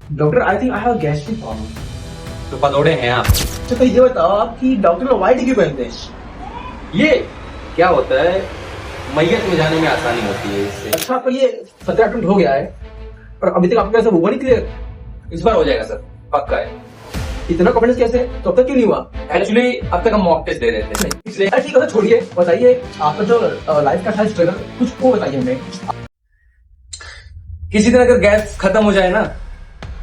Doctor I think I have gastric problem. तो पतोड़े हैं आप। अच्छा तो ये बताओ आप कि डॉक्टर लोग व्हाइट क्यों पहनते हैं? ये क्या होता है, मैयत में जाने में आसानी होती है इससे। अच्छा आपका ये 17 अटेम्प्ट हो गया है और अभी तक आपका सब हुआ नहीं क्लियर? इस बार हो जाएगा सर, पक्का है। इतना कॉन्फिडेंस कैसे? तो अब तक क्यों नहीं हुआ? एक्चुअली अब तक हम मॉक टेस्ट दे रहे थे इसलिए। ठीक है, छोड़िए, बताइए आपका जो लाइफ का था स्ट्रगल, कुछ वो बताइए हमें। किसी दिन अगर गैस खत्म हो जाए ना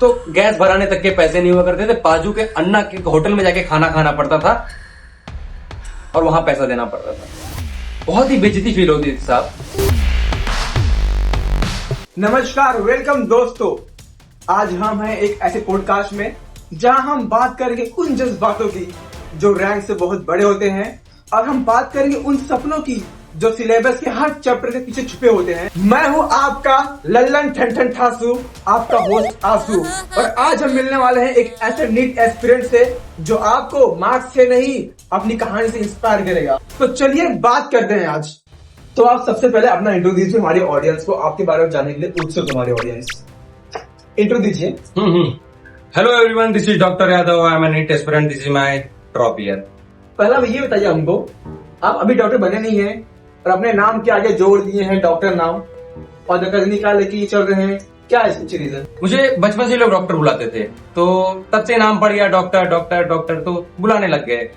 तो गैस भराने तक के पैसे नहीं हुआ करते थे। बाजू के अन्ना के होटल में जाके खाना खाना पड़ता था और वहां पैसा देना पड़ता था। बहुत ही बेइज्जती फील होती थी साहब। नमस्कार, वेलकम दोस्तों। आज हम हैं एक ऐसे पॉडकास्ट में जहां हम बात करेंगे उन जज्बातों की जो रैंक से बहुत बड़े होते हैं, और हम बात करेंगे उन सपनों की जो सिलेबस के हर चैप्टर के पीछे छुपे होते हैं। मैं हूं आपका लल्लन ठन ठासू, आपका होस्ट आसू, और आज हम मिलने वाले हैं एक ऐसे नीट एस्पिरेंट से जो आपको मार्क्स से नहीं अपनी कहानी से इंस्पायर करेगा। तो चलिए बात करते हैं आज। तो आप सबसे पहले अपना इंट्रो दीजिए हमारे ऑडियंस को, आपके बारे में जानने के लिए उत्सुक हमारे ऑडियंस। इंट्रो दीजिए। Hello everyone, this is doctor Yadav. I am an NEET aspirant, this is my top year. पहला ये बताइए हमको, आप अभी डॉक्टर बने नहीं हैं और अपने नाम के आगे जोड़ दिए हैं डॉक्टर नाम और रजनीकांत लेके चल रहे हैं, क्या है इसकी रीजन? मुझे बचपन से लोग डॉक्टर बुलाते थे तो तब से नाम पड़ गया डॉक्टर डॉक्टर डॉक्टर, तो बुलाने लग गए।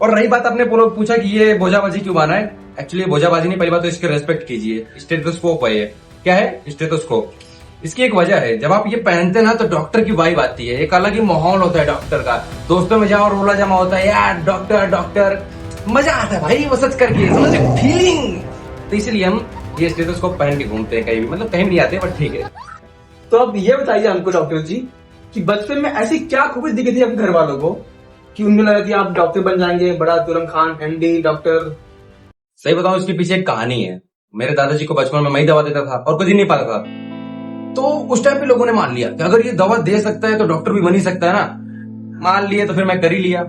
और रही बात, आपने पूछा कि ये भोजाबाजी क्यों बना है। एक्चुअली भोजाबाजी नहीं, पहली बात तो इसके रेस्पेक्ट कीजिए। स्टेथोस्कोप है ये। क्या है? स्टेथोस्कोप। इसकी एक वजह है, जब आप ये पहनते हैं ना तो डॉक्टर की वाइब आती है, एक अलग ही माहौल होता है डॉक्टर का। दोस्तों में जाओ, रोला जमा होता है, यार डॉक्टर डॉक्टर, मजा आता है भाई वो सच करके, समझे फीलिंग। तो इसलिए हम ये स्टेथोस्कोप पहन के घूमते हैं कहीं भी, मतलब कहीं भी नहीं आते, बट ठीक है। तो अब ये बताइए हमको डॉक्टर जी कि बचपन में ऐसी क्या खूबी दिखी थी आपके घर वालों को कि उनको लगा कि आप डॉक्टर बन जाएंगे, बड़ा तुरंत खान एमडी डॉक्टर? सही बताऊं, इसके पीछे एक कहानी है। मेरे दादाजी को बचपन में मैं ही दवा देता था और कुछ ही नहीं पाता था, तो उस टाइम पे लोगों ने मान लिया कि अगर ये दवा दे सकता है तो डॉक्टर भी बन ही सकता है ना। मान लिए तो फिर मैं कर ही लिया।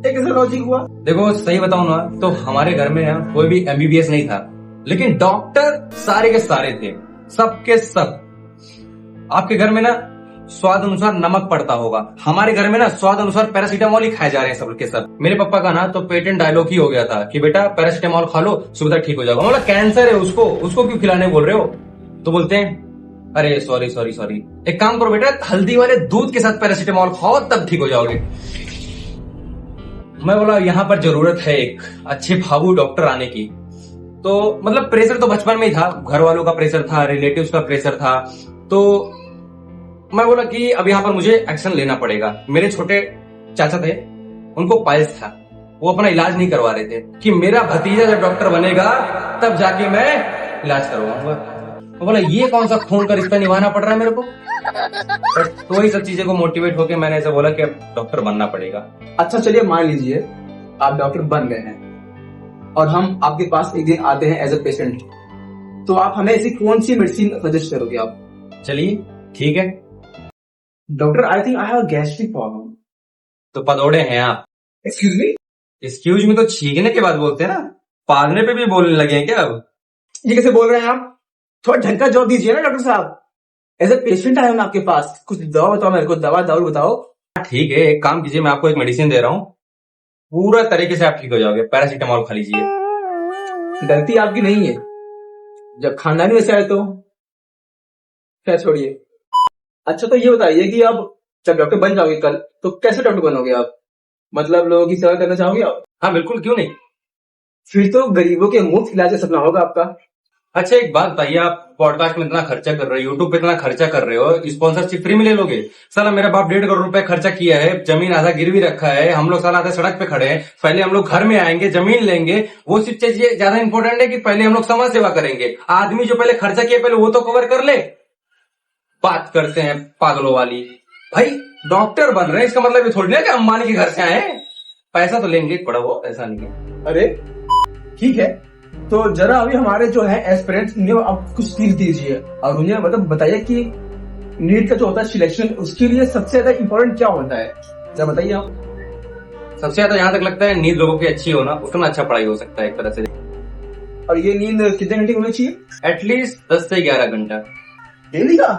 एक ऐसा लॉजिक हुआ। देखो सही बताऊं ना तो हमारे घर में ना कोई भी एमबीबीएस नहीं था, लेकिन डॉक्टर सारे के सारे थे, सबके सब। आपके घर में ना स्वाद अनुसार नमक पड़ता होगा, हमारे घर में ना स्वाद अनुसार पैरासीटामोल ही खाए जा रहे हैं सब के सब। मेरे पापा का ना तो पेटेंट डायलॉग ही हो गया था कि बेटा पैरासीटामोल खा लो, सुविधा ठीक हो जाएगा। मतलब कैंसर है उसको क्यों खिलाने बोल रहे हो? तो बोलते हैं अरे सॉरी सॉरी सॉरी, एक काम करो बेटा, हल्दी वाले दूध के साथ पैरासीटामोल खाओ तब ठीक हो जाओगे। मैं बोला यहाँ पर जरूरत है एक अच्छे भावु डॉक्टर आने की। तो मतलब प्रेशर तो बचपन में ही था, घर वालों का प्रेशर था, रिलेटिव्स का प्रेशर था। तो मैं बोला कि अब यहाँ पर मुझे एक्शन लेना पड़ेगा। मेरे छोटे चाचा थे, उनको पाइल्स था, वो अपना इलाज नहीं करवा रहे थे कि मेरा भतीजा जब डॉक्टर बनेगा तब जाके मैं इलाज करवाऊंगा। तो बोला ये कौन सा खून का रिश्ता निभाना पड़ रहा है मेरे को। तो वही सब चीजें को मोटिवेट होकर मैंने ऐसे बोला कि अब डॉक्टर बनना पड़ेगा। अच्छा चलिए मान लीजिए आप डॉक्टर बन गए हैं और हम आपके पास एक दिन आते हैं एज ए पेशेंट, तो आप हमें ऐसी कौन सी मेडिसिन सजेस्ट करोगे आप? चलिए ठीक है। Doctor I think I have gastric problem. तो पदौड़े हैं आप। Excuse me? एक्सक्यूज मी तो छींकने के बाद बोलते हैं ना, पागने पे भी बोलने लगे हैं क्या अब? ये कैसे बोल रहे हैं आप? थोड़ा ढंग का जवाब दीजिए ना डॉक्टर साहब। एज ए पेशेंट आए हम आपके पास, कुछ दवा बताओ मेरे को, दवा दारू बताओ। ठीक है, एक काम कीजिए, मैं आपको एक मेडिसिन दे रहा हूँ, पूरा तरीके से आप ठीक हो जाओगे। पैरासीटामोल खा लीजिए। गलती आपकी नहीं है, जब खानदानी वैसे आए तो क्या, छोड़िए। अच्छा तो ये बताइए कि अब जब डॉक्टर बन जाओगे कल, तो कैसे डॉक्टर बनोगे आप? मतलब लोगों की सेवा करना चाहोगे आप? हाँ बिल्कुल, क्यों नहीं। फिर तो गरीबों के मुफ्त इलाज का सपना होगा आपका। अच्छा एक बात बताइए, आप पॉडकास्ट में इतना खर्चा कर रहे हो, यूट्यूब पे इतना खर्चा कर रहे हो, स्पॉन्सरशिप फ्री में ले लोगे? साला मेरा बाप 1.5 करोड़ रुपए खर्चा किया है, जमीन आधा गिरवी रखा है, हम लोग साला आधा सड़क पे खड़े हैं। पहले हम लोग घर में आएंगे, जमीन लेंगे, वो सब चीजें ज्यादा इंपॉर्टेंट है कि पहले हम लोग समाज सेवा करेंगे? आदमी जो पहले खर्चा किया पहले वो तो कवर कर ले। बात करते हैं पागलों वाली। भाई डॉक्टर बन रहे हैं इसका मतलब ये थोड़ी ना कि अंबानी के घर से आए हैं। पैसा तो लेंगे पड़ा, वो ऐसा नहीं है। अरे ठीक है, तो जरा अभी हमारे जो है एस्पिरेंट्स उन्हें आप कुछ टिप्स दीजिए और उन्हें मतलब बताइए कि नीट का जो होता है सिलेक्शन, उसके लिए सबसे ज्यादा इंपॉर्टेंट क्या होता है, जरा बताइए आप। सबसे ज्यादा यहाँ तक लगता है नींद लोगों की अच्छी हो ना, उतना अच्छा पढ़ाई हो सकता है एक तरह से। और ये नींद कितने घंटे की होनी चाहिए? एटलीस्ट 10 से 11 घंटा डेली का?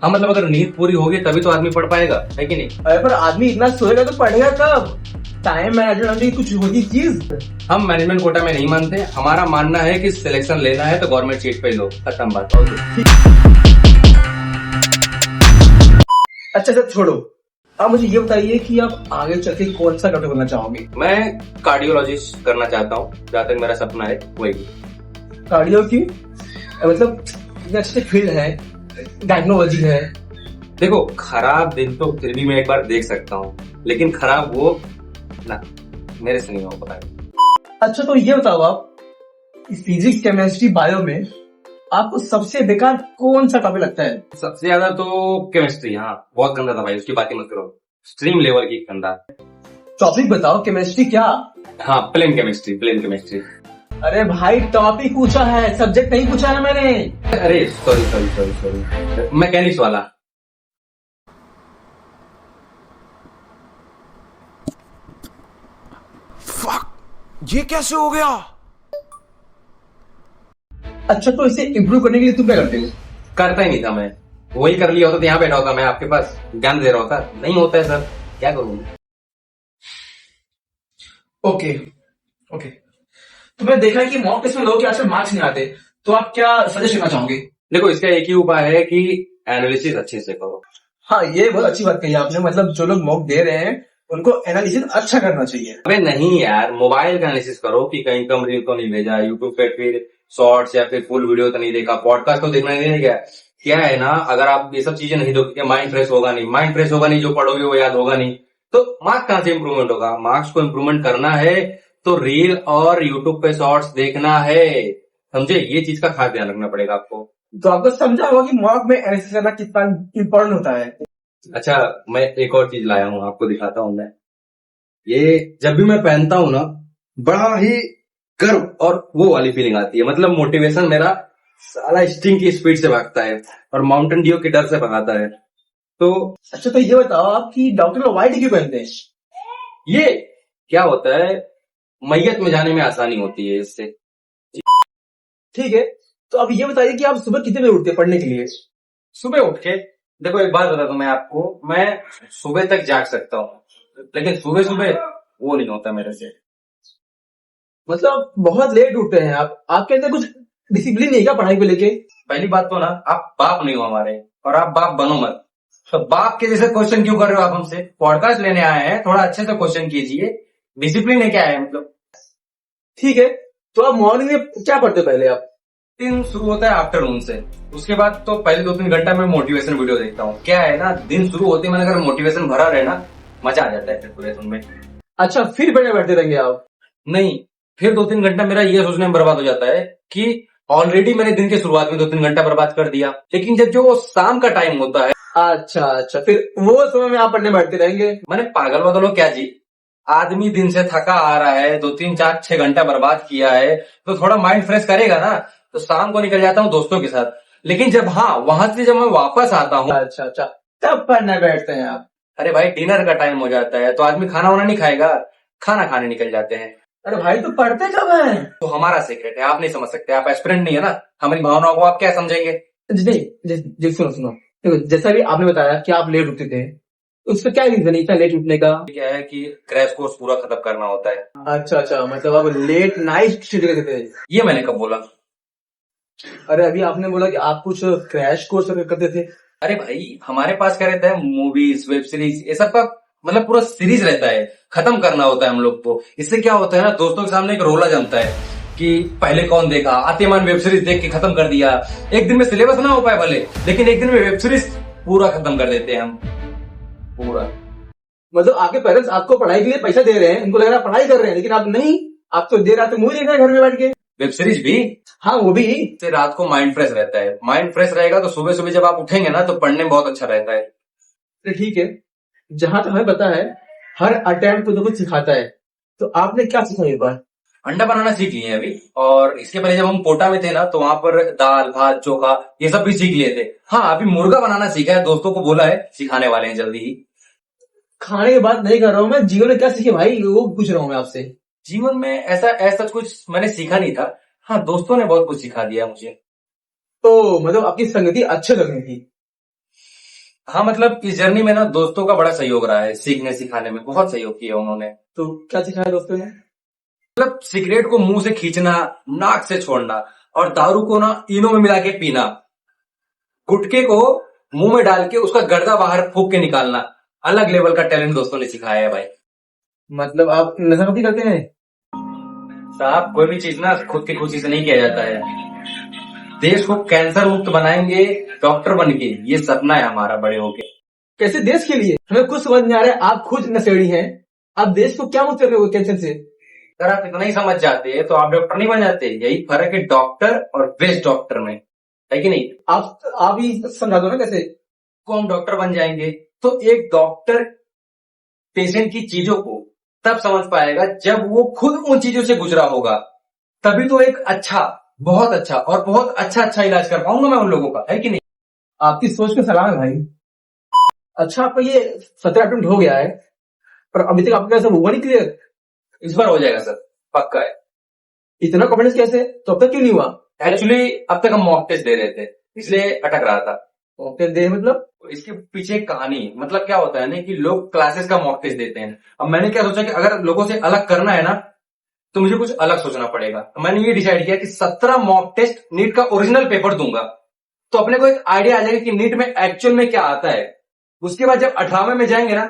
हाँ मतलब अगर नींद पूरी होगी तभी तो आदमी पढ़ पाएगा, है कि नहीं? अरे पर आदमी इतना सोएगा तो पढ़ेगा कब? टाइम मैनेजमेंट कुछ होगी चीज। हम मैनेजमेंट कोटा में नहीं मानते, हमारा मानना है कि सिलेक्शन लेना है तो गवर्नमेंट सीट पे लो, खत्म बात। अच्छा सर छोड़ो, अब मुझे ये बताइए कि आप आगे चल के कौन सा डॉक्टर बनना चाहोगे? मैं कार्डियोलॉजिस्ट करना चाहता हूँ, जहाँ तक मेरा सपना है वही। कार्डियो की मतलब इतने अच्छे फील्ड है, डायग्नोलॉजी है। देखो खराब दिन तो फिर भी मैं एक बार देख सकता हूँ, लेकिन खराब वो ना मेरे से नहीं हो पाएगा। अच्छा तो ये बताओ आप, फिजिक्स केमिस्ट्री बायो में आपको सबसे बेकार कौन सा टॉपिक लगता है? सबसे ज्यादा तो केमिस्ट्री, हाँ बहुत गंदा था भाई, उसकी बात ही मत करो, स्ट्रीम लेवल की गंदा। टॉपिक बताओ, केमिस्ट्री क्या? हाँ प्लेन केमिस्ट्री, प्लेन केमिस्ट्री। अरे भाई टॉपिक पूछा है, सब्जेक्ट नहीं पूछा है मैंने। अरे sorry sorry sorry sorry, mechanics वाला। ये कैसे हो गया? अच्छा तो इसे इम्प्रूव करने के लिए तुम क्या करते हो? करता ही नहीं था मैं, वही कर लिया होता तो यहाँ बैठा होता, मैं आपके पास ज्ञान दे रहा होता। नहीं होता है सर, क्या करूँ? ओके ओके, तुमने देखा है कि मॉक टेस्ट में लोगों के आजकल मार्क्स नहीं आते, तो आप क्या सजेस्ट करना चाहोगे? देखो इसका एक ही उपाय है कि एनालिसिस अच्छे से करो। हाँ ये बहुत अच्छी बात कही आपने, मतलब जो लोग मॉक दे रहे हैं उनको एनालिसिस अच्छा करना चाहिए। अबे नहीं यार, मोबाइल का एनालिसिस करो कि कहीं कम रील तो नहीं भेजा, यूट्यूब पे फिर शॉर्ट्स या फिर फुल वीडियो तो नहीं देखा, पॉडकास्ट तो देखना नहीं गया। क्या है ना, अगर आप ये सब चीजें नहीं देखोगे माइंड फ्रेश होगा नहीं, माइंड फ्रेश होगा नहीं, जो पढ़ोगे वो याद होगा नहीं, तो मार्क्स कहाँ से इंप्रूवमेंट होगा? मार्क्स को इंप्रूवमेंट करना है तो रील और यूट्यूब पे शॉर्ट्स देखना है, समझे? ये चीज का खास ध्यान रखना पड़ेगा आपको। तो आपको समझा होगा कि मॉक में एनालिसिस करना कितना इम्पोर्टेंट होता है। अच्छा मैं एक और चीज लाया हूँ, आपको दिखाता हूँ मैं। ये जब भी मैं पहनता हूँ ना, बड़ा ही गर्व और वो वाली फीलिंग आती है, मतलब मोटिवेशन मेरा साला स्टिंग की स्पीड से भागता है और माउंटेन ड्यू के डर से भगाता है। तो अच्छा तो ये बताओ आप कि डॉक्टर लोग व्हाइट क्यों पहनते हैं? ये क्या होता है, मैयत में जाने में आसानी होती है इससे। ठीक है, तो अब ये बताइए कि आप सुबह कितने बजे उठते हैं पढ़ने के लिए? सुबह उठ के, देखो एक बात बताता हूँ मैं आपको, मैं सुबह तक जाग सकता हूँ, लेकिन सुबह सुबह वो नहीं होता मेरे से। मतलब बहुत लेट उठते हैं आपके अंदर कुछ डिसिप्लिन नहीं है क्या पढ़ाई को लेके? पहली बात तो ना, आप बाप नहीं हो हमारे, और आप बाप बनो मत। तो बाप के जैसे क्वेश्चन क्यों कर रहे हो आप हमसे? पॉडकास्ट लेने आए हैं, थोड़ा अच्छे से क्वेश्चन कीजिए। डिसिप्लिन है क्या है मतलब? ठीक है, तो आप मॉर्निंग में क्या पढ़ते हो पहले आप? दिन शुरू होता है आफ्टरनून से, उसके बाद तो पहले 2-3 घंटा मैं मोटिवेशन वीडियो देखता हूँ। क्या है ना, दिन शुरू होते मैंने अगर मोटिवेशन भरा रहे ना, मजा आ जाता है फिर पूरे दिन में। अच्छा फिर पढ़ने बैठते रहेंगे आप? नहीं, फिर 2-3 घंटा मेरा ये सोचने में बर्बाद हो जाता है कि ऑलरेडी मैंने दिन के शुरुआत में 2-3 घंटा बर्बाद कर दिया, लेकिन जब जो शाम का टाइम होता है, अच्छा फिर वो समय में आप पढ़ने बैठते रहेंगे? मैंने पागल बदलो क्या जी, आदमी दिन से थका आ रहा है, 2-3-4-6 घंटा बर्बाद किया है, तो थोड़ा माइंड फ्रेश करेगा ना, तो शाम को निकल जाता हूँ दोस्तों के साथ। लेकिन जब हाँ वहां से जब मैं वापस आता हूँ, अच्छा तब पढ़ने बैठते हैं आप? अरे भाई डिनर का टाइम हो जाता है, तो आदमी खाना वाना नहीं खाएगा, खाना खाने निकल जाते हैं। अरे भाई तो पढ़ते कब हैं? तो हमारा सीक्रेट है, आप नहीं समझ सकते, आप एस्पिरेंट नहीं है ना, हमारी भावनाओं को आप क्या समझेंगे? नहीं सुनो देखो, जैसा भी आपने बताया कि आप लेट उठते थे, तो उसका क्या रीजन है इतना लेट उठने का? क्या है कि क्रैश कोर्स पूरा खत्म करना होता है। अच्छा मतलब आप लेट नाइट स्टडी करते थे? ये मैंने कब बोला? अरे अभी आपने बोला कि आप कुछ क्रैश कोर्स करते थे। अरे भाई हमारे पास क्या रहता है, मूवीज वेब सीरीज ये सब का मतलब पूरा सीरीज रहता है, खत्म करना होता है हम लोग को। इससे क्या होता है ना, दोस्तों के सामने एक रोला जमता है कि पहले कौन देखा, आतिमान वेब सीरीज देख के खत्म कर दिया। एक दिन में सिलेबस ना हो पाए भले, लेकिन एक दिन में वेब सीरीज पूरा खत्म कर देते हैं हम पूरा। मतलब आपके पेरेंट्स आपको पढ़ाई के लिए पैसा दे रहे हैं, उनको लग रहा है पढ़ाई कर रहे हैं, लेकिन आप नहीं, आप तो देर रात मूवी देख रहे हैं घर में बैठ के। वेब सीरीज भी, हाँ वो भी। से रात को माइंड फ्रेश रहता है, माइंड फ्रेश रहेगा तो सुबह सुबह जब आप उठेंगे ना तो पढ़ने में बहुत अच्छा रहता है। तो ठीक है, जहां तक हमें पता है हर अटेम्प्ट को कुछ सिखाता है, तो आपने क्या सीखा एक बार? अंडा बनाना सीख लिए हैं अभी, और इसके पहले जब हम कोटा में थे ना तो वहां पर दाल भात चोखा ये सब भी सीख लिए थे। हाँ अभी मुर्गा बनाना सीखा है, दोस्तों को बोला है सिखाने वाले हैं जल्दी ही। खाने की बात नहीं कर रहा हूँ मैं, जीवन में क्या सीखे भाई वो पूछ रहा हूँ मैं आपसे। जीवन में ऐसा कुछ मैंने सीखा नहीं था, हाँ दोस्तों ने बहुत कुछ सिखा दिया मुझे। तो मतलब आपकी संगति अच्छी लग रही थी? हाँ मतलब इस जर्नी में ना दोस्तों का बड़ा सहयोग रहा है, सीखने सिखाने में बहुत सहयोग किया उन्होंने। तो क्या सिखाया दोस्तों ने? मतलब सिगरेट को मुंह से खींचना, नाक से छोड़ना, और दारू को ना इनो में मिला के पीना, गुटखे को मुंह में डाल के उसका गर्दा बाहर फूक के निकालना, अलग लेवल का टैलेंट दोस्तों ने सिखाया है भाई। मतलब आप नशा करते हैं? साहब कोई भी चीज ना खुद की खुशी से नहीं किया जाता है। देश को कैंसर मुक्त बनाएंगे डॉक्टर बन के, ये सपना है हमारा बड़े होके। कैसे देश के लिए? हमें कुछ समझ नहीं आ रहा है। आप खुद नशेड़ी हैं, आप देश को क्या मुक्त कर रहे हो कैंसर से? अगर आप इतना ही समझ जाते हैं तो आप डॉक्टर नहीं बन जाते। यही फर्क है डॉक्टर और बेस्ट डॉक्टर में, है कि नहीं? आप ही समझा दो ना कैसे। को हम डॉक्टर बन जाएंगे तो एक डॉक्टर पेशेंट की चीजों को तब समझ पाएगा जब वो खुद उन चीजों से गुजरा होगा। तभी तो एक अच्छा, बहुत अच्छा और बहुत अच्छा इलाज कर पाऊंगा मैं उन लोगों का, है कि नहीं? आपकी सोच में सलाम है भाई। अच्छा, आपका ये 17 अटेम्प्ट हो गया है, पर अभी तक आपका सब हुआ नहीं क्लियर। इस बार हो जाएगा सर, पक्का है। इतना कॉन्फिडेंस कैसे? तो अब तक क्यों नहीं हुआ? एक्चुअली अब तक हम मॉक टेस्ट दे रहे थे, इसलिए अटक रहा था। फिर दे मतलब? इसके पीछे एक कहानी है। मतलब क्या होता है ना कि लोग क्लासेस का मॉक टेस्ट देते हैं। अब मैंने क्या सोचा कि अगर लोगों से अलग करना है ना तो मुझे कुछ अलग सोचना पड़ेगा। तो मैंने ये डिसाइड किया कि 17 मॉक टेस्ट नीट का ओरिजिनल पेपर दूंगा, तो अपने को एक आइडिया आ जाएगा कि नीट में एक्चुअल में क्या आता है। उसके बाद जब 18वें में जाएंगे ना,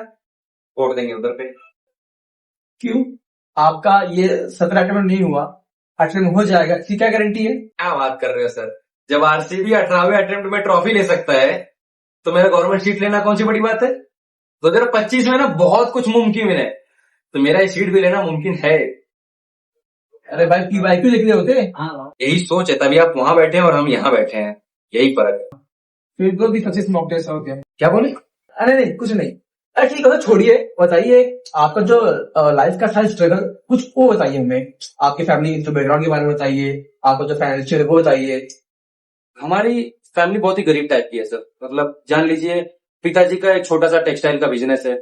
वोट देंगे उधर पे। क्यों? आपका ये 17 अटेम्प्ट नहीं हुआ, 18 हो जाएगा, इसकी क्या गारंटी है? क्या बात कर रहे हो सर? जब आरसीबी 18वें अटेम्प्ट में ट्रॉफी ले सकता है तो मेरा गवर्नमेंट सीट लेना कौन सी बड़ी बात है? 2025 में ना बहुत कुछ मुमकिन है, तो मेरा ये सीट भी लेना मुमकिन है। अरे भाई, PY क्यों लिख रहे होते? यही सोच है, तभी आप वहां बैठे हैं और हम यहाँ बैठे हैं, यही फर्क है। फिर तो भी सक्सेस मॉक टेस्ट हो गया। क्या बोले? अरे नहीं, कुछ नहीं। अरे ठीक है, छोड़िए। बताइए आपका जो लाइफ का था स्ट्रगल, कुछ वो बताइए हमें। आपकी फैमिली जो बैकग्राउंड के बारे में बताइए, आपका जो फाइनेंशियल है वो बताइए। हमारी फैमिली बहुत ही गरीब टाइप की है सर। मतलब जान लीजिए पिताजी का एक छोटा सा टेक्सटाइल का बिजनेस है।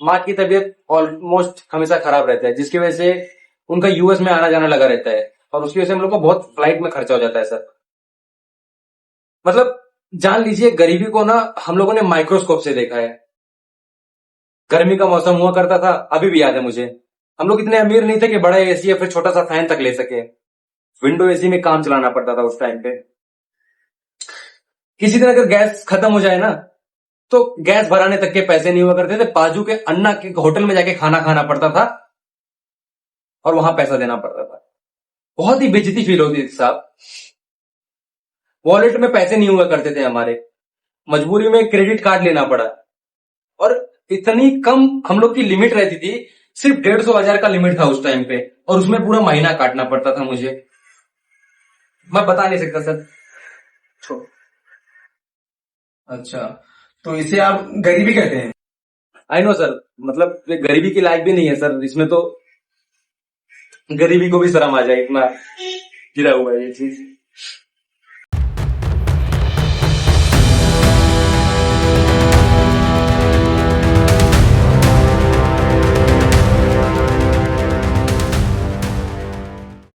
माँ की तबीयत ऑलमोस्ट हमेशा खराब रहता है, जिसकी वजह से उनका यूएस में आना जाना लगा रहता है, और उसकी वजह से हम लोग को बहुत फ्लाइट में खर्चा हो जाता है सर। मतलब जान लीजिए गरीबी को ना हम लोगों ने माइक्रोस्कोप से देखा है। गर्मी का मौसम हुआ करता था, अभी भी याद है मुझे, हम लोग इतने अमीर नहीं थे कि बड़ा एसी या फिर छोटा सा फैन तक ले सके। विंडो एसी में काम चलाना पड़ता था उस टाइम पे। किसी दिन अगर गैस खत्म हो जाए ना तो गैस भराने तक के पैसे नहीं हुआ करते थे। बाजू के अन्ना के होटल में जाके खाना खाना पड़ता था और वहां पैसा देना पड़ता था। बहुत ही बेइज्जती फील होती थी साहब। वॉलेट में पैसे नहीं हुआ करते थे हमारे, मजबूरी में क्रेडिट कार्ड लेना पड़ा, और इतनी कम हम लोग की लिमिट रहती थी, सिर्फ 150,000 का लिमिट था उस टाइम पे, और उसमें पूरा महीना काटना पड़ता था मुझे। मैं बता नहीं सकता सर। अच्छा, तो इसे आप गरीबी कहते हैं? आई नो सर, मतलब ये गरीबी की लायक भी नहीं है सर। इसमें तो गरीबी को भी शर्म आ जाए, इतना गिरा हुआ है ये चीज।